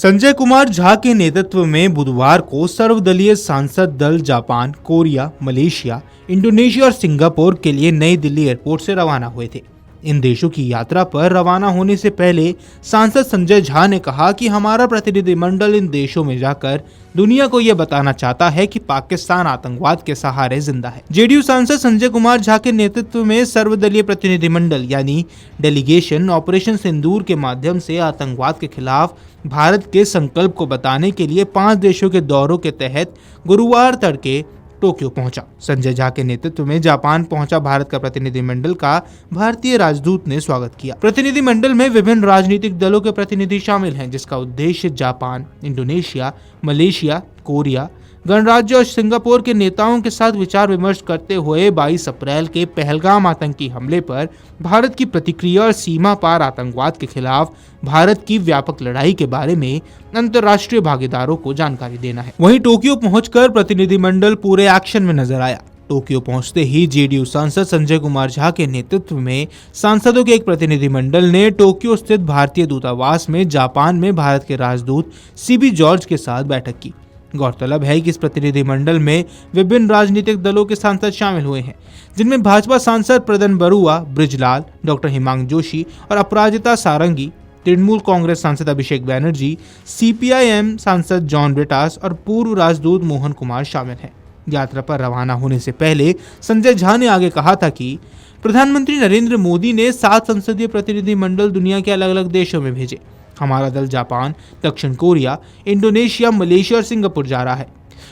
संजय कुमार झा के नेतृत्व में बुधवार को सर्वदलीय सांसद दल जापान, कोरिया, मलेशिया, इंडोनेशिया और सिंगापुर के लिए नई दिल्ली एयरपोर्ट से रवाना हुए थे। इन देशों की यात्रा पर रवाना होने से पहले सांसद संजय झा ने कहा कि हमारा प्रतिनिधिमंडल इन देशों में जाकर दुनिया को यह बताना चाहता है कि पाकिस्तान आतंकवाद के सहारे जिंदा है। जेडीयू सांसद संजय कुमार झा के नेतृत्व में सर्वदलीय प्रतिनिधिमंडल यानी डेलीगेशन ऑपरेशन सिंदूर के माध्यम से आतंकवाद के खिलाफ भारत के संकल्प को बताने के लिए 5 देशों के दौरों के तहत गुरुवार तड़के टोक्यो पहुंचा। संजय झा के नेतृत्व में जापान पहुंचा भारत का प्रतिनिधिमंडल का भारतीय राजदूत ने स्वागत किया। प्रतिनिधिमंडल में विभिन्न राजनीतिक दलों के प्रतिनिधि शामिल हैं, जिसका उद्देश्य जापान, इंडोनेशिया, मलेशिया, कोरिया, गणराज्य और सिंगापुर के नेताओं के साथ विचार विमर्श करते हुए 22 अप्रैल के पहलगाम आतंकी हमले पर भारत की प्रतिक्रिया और सीमा पार आतंकवाद के खिलाफ भारत की व्यापक लड़ाई के बारे में अंतर्राष्ट्रीय भागीदारों को जानकारी देना है। वहीं टोक्यो पहुंचकर प्रतिनिधिमंडल पूरे एक्शन में नजर आया। टोक्यो पहुंचते ही जेडीयू सांसद संजय कुमार झा के नेतृत्व में सांसदों के एक प्रतिनिधिमंडल ने टोक्यो स्थित भारतीय दूतावास में जापान में भारत के राजदूत सीबी जॉर्ज के साथ बैठक की। गौरतलब है कि इस प्रतिनिधिमंडल में विभिन्न राजनीतिक दलों के सांसद शामिल हुए हैं, जिनमें भाजपा सांसद प्रदन बरुआ, ब्रिजलाल, डॉक्टर हिमांग जोशी और अपराजिता सारंगी, तृणमूल कांग्रेस सांसद अभिषेक बैनर्जी, सीपीआईएम सांसद जॉन ब्रिटास और पूर्व राजदूत मोहन कुमार शामिल हैं। यात्रा पर रवाना होने से पहले संजय झा ने आगे कहा था कि प्रधानमंत्री नरेंद्र मोदी ने 7 संसदीय प्रतिनिधिमंडल दुनिया के अलग अलग देशों में भेजे। हमारा दल जापान, दक्षिण कोरिया, इंडोनेशिया, मलेशिया और सिंगापुर जा रहा है।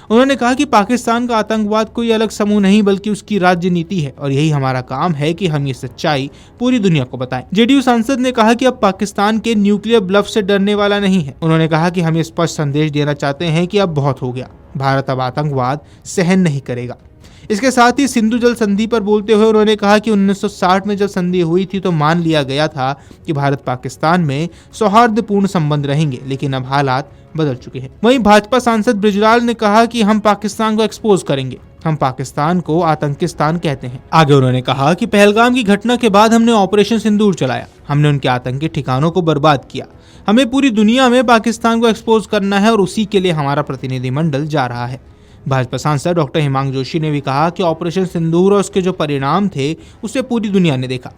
उन्होंने कहा कि पाकिस्तान का आतंकवाद कोई अलग समूह नहीं बल्कि उसकी राज्य नीति है और यही हमारा काम है कि हम ये सच्चाई पूरी दुनिया को बताएं। जेडीयू सांसद ने कहा कि अब पाकिस्तान के न्यूक्लियर ब्लफ से डरने वाला नहीं है। उन्होंने कहा कि हम ये स्पष्ट संदेश देना चाहते हैं कि अब बहुत हो गया, भारत अब आतंकवाद सहन नहीं करेगा। इसके साथ ही सिंधु जल संधि पर बोलते हुए उन्होंने कहा कि 1960 में जब संधि हुई थी तो मान लिया गया था कि भारत पाकिस्तान में सौहार्दपूर्ण संबंध रहेंगे, लेकिन अब हालात बदल चुके हैं। वहीं भाजपा सांसद ब्रिजलाल ने कहा कि हम पाकिस्तान को एक्सपोज करेंगे, हम पाकिस्तान को आतंकिस्तान कहते हैं। आगे उन्होंने कहा कि पहलगाम की घटना के बाद हमने ऑपरेशन सिंदूर चलाया, हमने उनके आतंकी ठिकानों को बर्बाद किया। हमें पूरी दुनिया में पाकिस्तान को एक्सपोज करना है और उसी के लिए हमारा प्रतिनिधिमंडल जा रहा है। भाजपा सांसद डॉक्टर हिमांग जोशी ने भी कहा कि ऑपरेशन सिंदूर और उसके जो परिणाम थे उसे पूरी दुनिया ने देखा।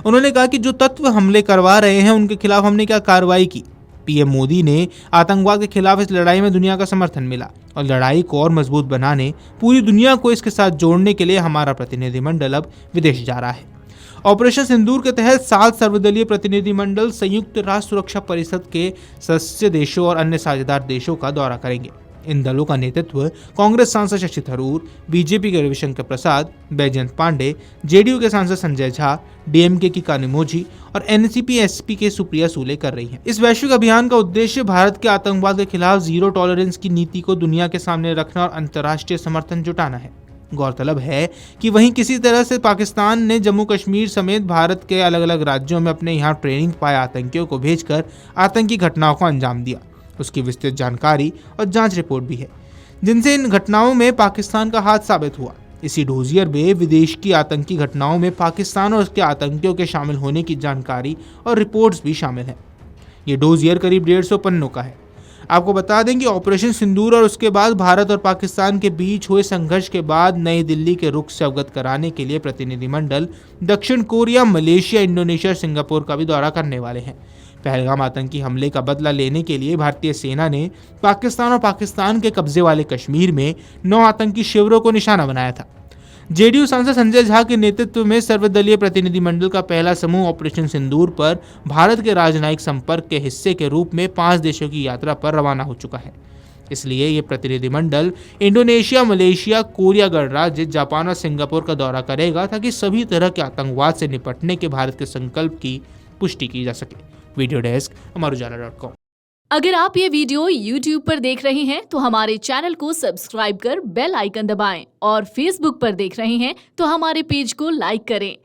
उन्होंने कहा कि जो तत्व हमले करवा रहे हैं उनके खिलाफ हमने क्या कार्रवाई की। पीएम मोदी ने आतंकवाद के खिलाफ इस लड़ाई में दुनिया का समर्थन मिला और लड़ाई को और मजबूत बनाने, पूरी दुनिया को इसके साथ जोड़ने के लिए हमारा प्रतिनिधिमंडल अब विदेश जा रहा है। ऑपरेशन सिंदूर के तहत 7 सर्वदलीय प्रतिनिधिमंडल संयुक्त राष्ट्र सुरक्षा परिषद के सदस्य देशों और अन्य साझेदार देशों का दौरा करेंगे। इन दलों का नेतृत्व कांग्रेस सांसद शशि थरूर, बीजेपी के रविशंकर प्रसाद, बैजयंत पांडे, जेडीयू के सांसद संजय झा, डीएमके की कानिमोझी और एनसीपी एसपी के सुप्रिया सूले कर रही हैं। इस वैश्विक अभियान का उद्देश्य भारत के आतंकवाद के खिलाफ जीरो टॉलरेंस की नीति को दुनिया के सामने रखना और अंतर्राष्ट्रीय समर्थन जुटाना है। गौरतलब है कि वहीं किसी तरह से पाकिस्तान ने जम्मू कश्मीर समेत भारत के अलग अलग राज्यों में अपने यहाँ ट्रेनिंग पाए आतंकियों को भेजकर आतंकी घटनाओं को अंजाम दिया। उसकी विस्तृत जानकारी और जांच रिपोर्ट भी है, जिनसे इन घटनाओं में पाकिस्तान का हाथ साबित हुआ। इसी डोजियर में विदेश की आतंकी घटनाओं में पाकिस्तान और उसके आतंकियों के शामिल होने की जानकारी और रिपोर्ट्स भी शामिल हैं। ये डोजियर करीब 150 पन्नों का है। आपको बता दें कि ऑपरेशन सिंदूर और उसके बाद भारत और पाकिस्तान के बीच हुए संघर्ष के बाद नई दिल्ली के रुख से अवगत कराने के लिए प्रतिनिधिमंडल दक्षिण कोरिया, मलेशिया, इंडोनेशिया और सिंगापुर का भी दौरा करने वाले हैं। पहलगाम आतंकी हमले का बदला लेने के लिए भारतीय सेना ने पाकिस्तान और पाकिस्तान के कब्जे वाले कश्मीर में 9 आतंकी शिविरों को निशाना बनाया था। जेडीयू सांसद संजय झा के नेतृत्व में सर्वदलीय प्रतिनिधिमंडल का पहला समूह ऑपरेशन सिंदूर पर भारत के राजनयिक संपर्क के हिस्से के रूप में 5 देशों की यात्रा पर रवाना हो चुका है। इसलिए ये प्रतिनिधिमंडल इंडोनेशिया, मलेशिया, कोरिया गणराज्य, जापान और सिंगापुर का दौरा करेगा ताकि सभी तरह के आतंकवाद से निपटने के भारत के संकल्प की पुष्टि की जा सके। Video desk Amar Ujala dot com. अगर आप ये वीडियो YouTube पर देख रहे हैं तो हमारे चैनल को सब्सक्राइब कर बेल आइकन दबाएं और Facebook पर देख रहे हैं तो हमारे पेज को लाइक करें।